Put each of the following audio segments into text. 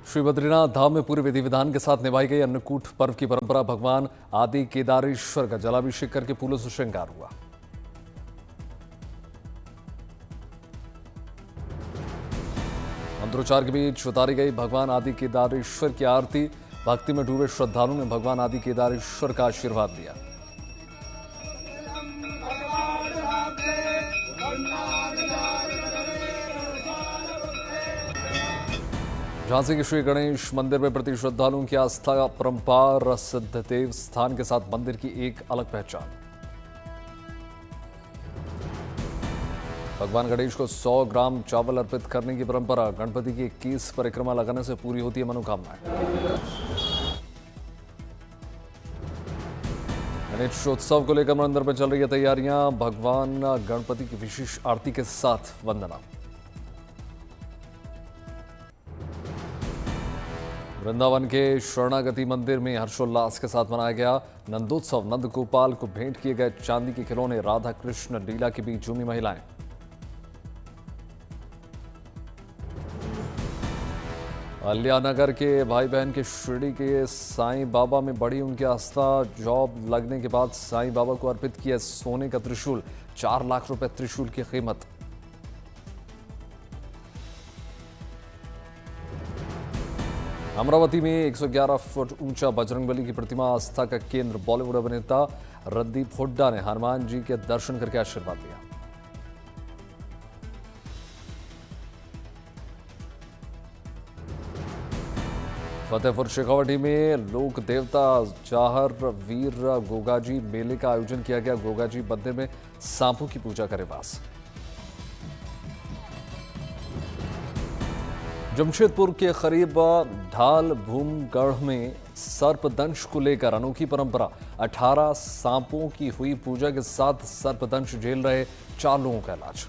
श्री बद्रीनाथ धाम में पूरे विधि विधान के साथ निभाई गई अन्नकूट पर्व की परंपरा। भगवान आदि केदारेश्वर का जलाभिषेक करके फूलों से श्रृंगार हुआ। मंत्रोच्चार के बीच उतारी गई भगवान आदि केदारेश्वर की आरती। भक्ति में डूबे श्रद्धालुओं ने भगवान आदि केदारेश्वर का आशीर्वाद लिया। झांसी के श्री गणेश मंदिर में प्रति श्रद्धालुओं की आस्था परंपरा। सिद्ध देव स्थान के साथ मंदिर की एक अलग पहचान। भगवान गणेश को 100 ग्राम चावल अर्पित करने की परंपरा। गणपति की 21 परिक्रमा लगाने से पूरी होती है मनोकामनाएं। गणेशोत्सव को लेकर मंदिर में चल रही है तैयारियां। भगवान गणपति की विशेष आरती के साथ वंदना। वृंदावन के शरणागति मंदिर में हर्षोल्लास के साथ मनाया गया नंदोत्सव। नंद गोपाल को भेंट किए गए चांदी के खिलौने। राधा कृष्ण लीला के बीच झूमी महिलाएं। अलियानगर के भाई बहन के शिरडी के साईं बाबा में बढ़ी उनकी आस्था। जॉब लगने के बाद साईं बाबा को अर्पित किया सोने का त्रिशूल। 4 लाख रुपए त्रिशूल की कीमत। अमरावती में 111 फुट ऊंचा बजरंगबली की प्रतिमा आस्था का केंद्र। बॉलीवुड अभिनेता रणदीप हुड्डा ने हनुमान जी के दर्शन करके आशीर्वाद लिया। फतेहपुर शेखावटी में लोक देवता जाहर वीर गोगाजी मेले का आयोजन किया गया। गोगाजी मंदिर में सांपों की पूजा करे वास। जमशेदपुर के करीब ढाल भूमगढ़ में सर्पदंश को लेकर अनोखी परंपरा। 18 सांपों की हुई पूजा के साथ सर्पदंश झेल रहे 4 लोगों का इलाज।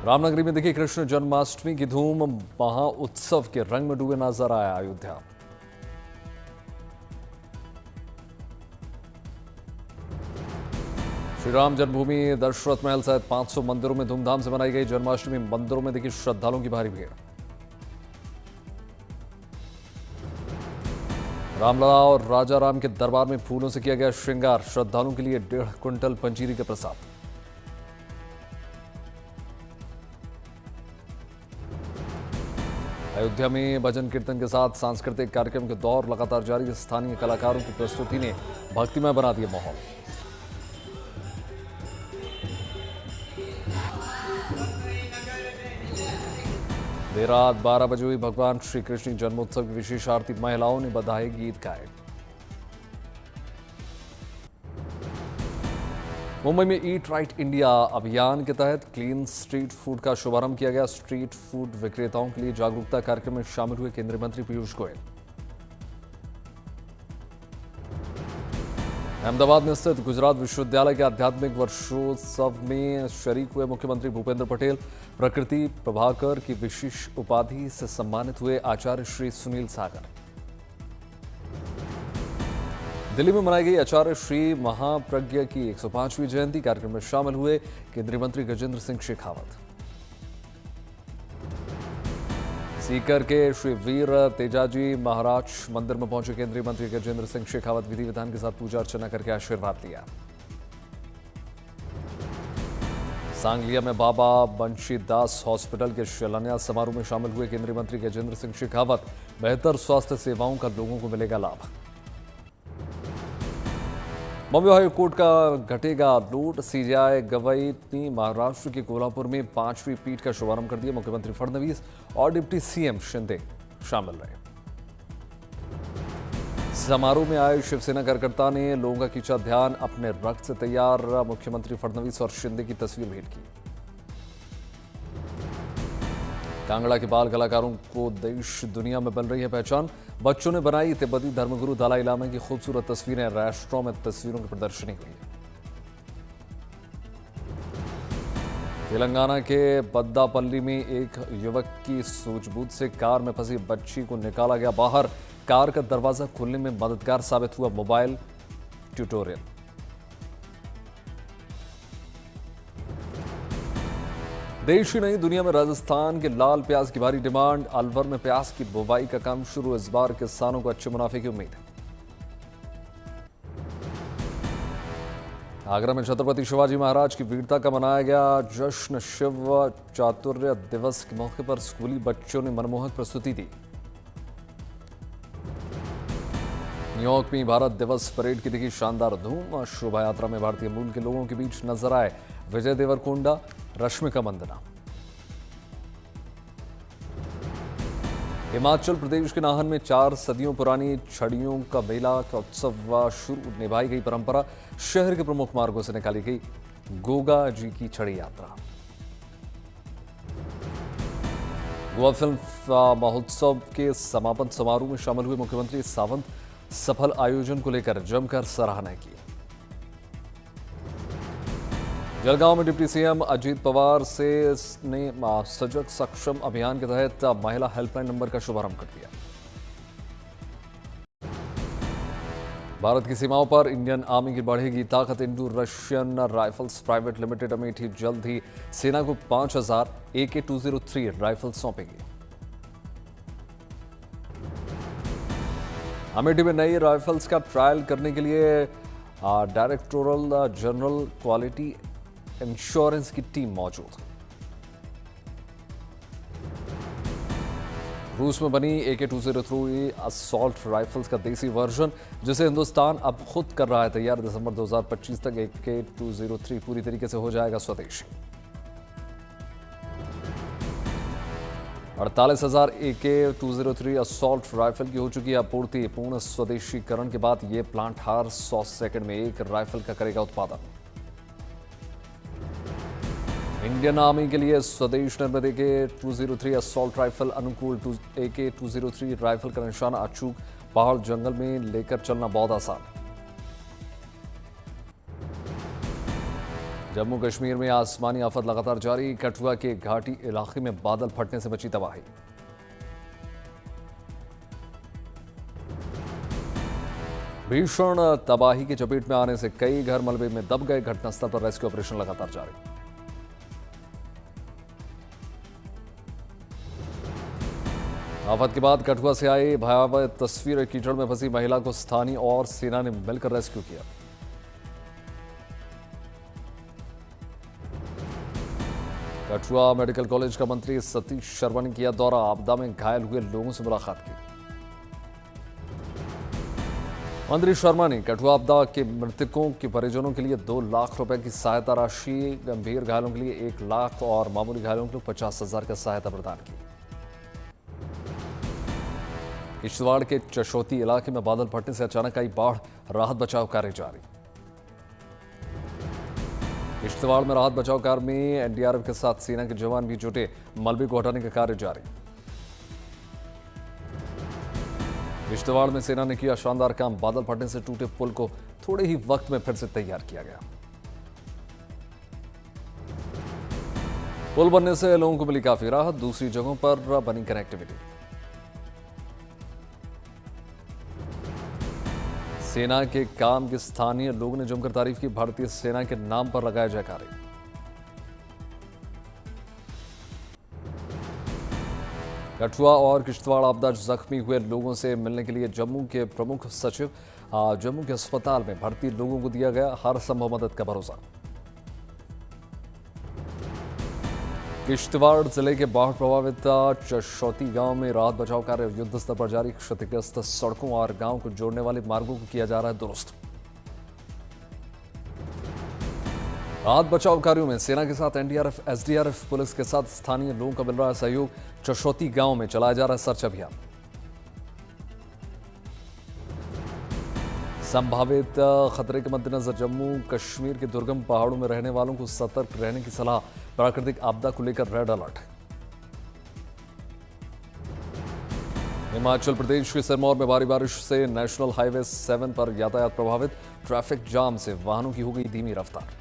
रामनगरी में देखी कृष्ण जन्माष्टमी की धूम। महाउत्सव के रंग में डूबे नजर आया अयोध्या। श्री राम जन्मभूमि दशरथ महल सहित 500 मंदिरों में धूमधाम से मनाई गई जन्माष्टमी। मंदिरों में देखी श्रद्धालुओं की भारी भीड़। रामलला और राजा राम के दरबार में फूलों से किया गया श्रृंगार। श्रद्धालुओं के लिए 1.5 क्विंटल पंजीरी का प्रसाद। अयोध्या में भजन कीर्तन के साथ सांस्कृतिक कार्यक्रम के दौर लगातार जारी। स्थानीय कलाकारों की प्रस्तुति ने भक्तिमय बना दिया माहौल। देर रात 12 बजे हुई भगवान श्री कृष्ण जन्मोत्सव की विशेष आरती। महिलाओं ने बधाई गीत गाए। मुंबई में ईट राइट इंडिया अभियान के तहत क्लीन स्ट्रीट फूड का शुभारंभ किया गया। स्ट्रीट फूड विक्रेताओं के लिए जागरूकता कार्यक्रम में शामिल हुए केंद्रीय मंत्री पीयूष गोयल। अहमदाबाद में स्थित गुजरात विश्वविद्यालय के आध्यात्मिक वर्षोत्सव में शरीक हुए मुख्यमंत्री भूपेंद्र पटेल। प्रकृति प्रभाकर की विशेष उपाधि से सम्मानित हुए आचार्य श्री सुनील सागर। दिल्ली में मनाई गई आचार्य श्री महाप्रज्ञ की 105वीं जयंती। कार्यक्रम में शामिल हुए केंद्रीय मंत्री गजेंद्र सिंह शेखावत। सीकर के श्री वीर तेजाजी महाराज मंदिर में पहुंचे केंद्रीय मंत्री गजेंद्र सिंह शेखावत। विधि विधान के साथ पूजा अर्चना करके आशीर्वाद लिया। सांगलिया में बाबा बंशीदास हॉस्पिटल के शिलान्यास समारोह में शामिल हुए केंद्रीय मंत्री गजेंद्र सिंह शेखावत। बेहतर स्वास्थ्य सेवाओं का लोगों को मिलेगा लाभ। बॉम्बे हाई कोर्ट का घटेगा लोड। सीजेआई गवाई ने महाराष्ट्र के कोल्हापुर में 5वीं पीठ का शुभारंभ कर दिया। मुख्यमंत्री फडणवीस और डिप्टी सीएम शिंदे शामिल रहे। समारोह में आए शिवसेना कार्यकर्ता ने लोगों का खींचा ध्यान। अपने रक्त से तैयार मुख्यमंत्री फडणवीस और शिंदे की तस्वीर भेंट की। कांगड़ा के बाल कलाकारों को देश दुनिया में बन रही है पहचान। बच्चों ने बनाई तिब्बती धर्मगुरु दलाई लामा की खूबसूरत तस्वीरें। रेस्टोरों में तस्वीरों की प्रदर्शनी हुई। तेलंगाना के बद्दापल्ली में एक युवक की सूझबूझ से कार में फंसी बच्ची को निकाला गया बाहर। कार का दरवाजा खोलने में मददगार साबित हुआ मोबाइल ट्यूटोरियल। देश ही नहीं दुनिया में राजस्थान के लाल प्याज की भारी डिमांड। अलवर में प्याज की बुवाई का काम शुरू। इस बार किसानों को अच्छे मुनाफे की उम्मीद है। आगरा में छत्रपति शिवाजी महाराज की वीरता का मनाया गया जश्न। शिव चातुर्य दिवस के मौके पर स्कूली बच्चों ने मनमोहक प्रस्तुति दी। न्यूयॉर्क में भारत दिवस परेड की दिखी शानदार धूम। शोभा यात्रा में भारतीय मूल के लोगों के बीच नजर आए विजय देवरकोंडा, रश्मिका मंदना। हिमाचल प्रदेश के नाहन में 4 सदियों पुरानी छड़ियों का मेला का उत्सव शुरू। निभाई गई परंपरा। शहर के प्रमुख मार्गों से निकाली गई गोगा जी की छड़ी यात्रा। गोवा फिल्म महोत्सव के समापन समारोह में शामिल हुए मुख्यमंत्री सावंत। सफल आयोजन को लेकर जमकर सराहना की। जलगांव में डिप्टी सीएम अजीत पवार ने सजग सक्षम अभियान के तहत महिला हेल्पलाइन नंबर का शुभारंभ कर दिया। भारत की सीमाओं पर इंडियन आर्मी की बढ़ेगी ताकत। Indo Russian rifles private limited Amethi जल्द ही सेना को 5000 AK-203 राइफल सौंपेगी। अमेठी में नई राइफल्स का ट्रायल करने के लिए डायरेक्टोरल जनरल क्वालिटी इंश्योरेंस की टीम मौजूद। रूस में बनी AK-203 असॉल्ट राइफल्स का देसी वर्जन, जिसे हिंदुस्तान अब खुद कर रहा है तैयार। दिसंबर 2025 तक AK-203 पूरी तरीके से हो जाएगा स्वदेशी। 48,000 AK-203 असॉल्ट राइफल की हो चुकी है आपूर्ति। पूर्ण स्वदेशीकरण के बाद यह प्लांट हर 100 सेकंड में एक राइफल का करेगा उत्पादन। इंडियन आर्मी के लिए स्वदेश निर्मित AK-203 असॉल्ट राइफल अनुकूल। AK-203 राइफल का निशाना अचूक। पहाड़ जंगल में लेकर चलना बहुत आसान। जम्मू कश्मीर में आसमानी आफत लगातार जारी। कठुआ के घाटी इलाके में बादल फटने से मची तबाही। भीषण तबाही की चपेट में आने से कई घर मलबे में दब गए। घटनास्थल पर रेस्क्यू ऑपरेशन लगातार जारी। आफत के बाद कठुआ से आई भयावह तस्वीर। कीचड़ में फंसी महिला को स्थानीय और सेना ने मिलकर रेस्क्यू किया। कठुआ मेडिकल कॉलेज का मंत्री सतीश शर्मा ने किया दौरा। आपदा में घायल हुए लोगों से मुलाकात की। मंत्री शर्मा ने कठुआ आपदा के मृतकों के परिजनों के लिए 2 लाख रुपए की सहायता राशि, गंभीर घायलों के लिए 1 लाख और मामूली घायलों के लिए 50,000 का सहायता प्रदान की। किश्तवाड़ के चशोती इलाके में बादल फटने से अचानक आई बाढ़। राहत बचाव कार्य जारी। किश्तवाड़ में राहत बचाव कार्य में एनडीआरएफ के साथ सेना के जवान भी जुटे। मलबे को हटाने का कार्य जारी। किश्तवाड़ में सेना ने किया शानदार काम। बादल फटने से टूटे पुल को थोड़े ही वक्त में फिर से तैयार किया गया। पुल बनने से लोगों को मिली काफी राहत। दूसरी जगहों पर बनी कनेक्टिविटी। सेना के काम की स्थानीय लोगों ने जमकर तारीफ की। भारतीय सेना के नाम पर लगाया जयकारे। कठुआ और किश्तवाड़ आपदा जख्मी हुए लोगों से मिलने के लिए जम्मू के प्रमुख सचिव जम्मू के अस्पताल में भर्ती लोगों को दिया गया हर संभव मदद का भरोसा। किश्तवाड़ जिले के बाढ़ प्रभावित चशौती गांव में राहत बचाव कार्य युद्ध स्तर पर जारी। क्षतिग्रस्त सड़कों और गांव को जोड़ने वाले मार्गों को किया जा रहा है दुरुस्त। राहत बचाव कार्यों में सेना के साथ एनडीआरएफ, एसडीआरएफ, पुलिस के साथ स्थानीय लोगों का मिल रहा है सहयोग। चशौती गांव में चलाया जा रहा है सर्च अभियान। संभावित खतरे के मद्देनजर जम्मू कश्मीर के दुर्गम पहाड़ों में रहने वालों को सतर्क रहने की सलाह। प्राकृतिक आपदा को लेकर रेड अलर्ट। हिमाचल प्रदेश के सिरमौर में भारी बारिश से नेशनल हाईवे 7 पर यातायात प्रभावित। ट्रैफिक जाम से वाहनों की हो गई धीमी रफ्तार।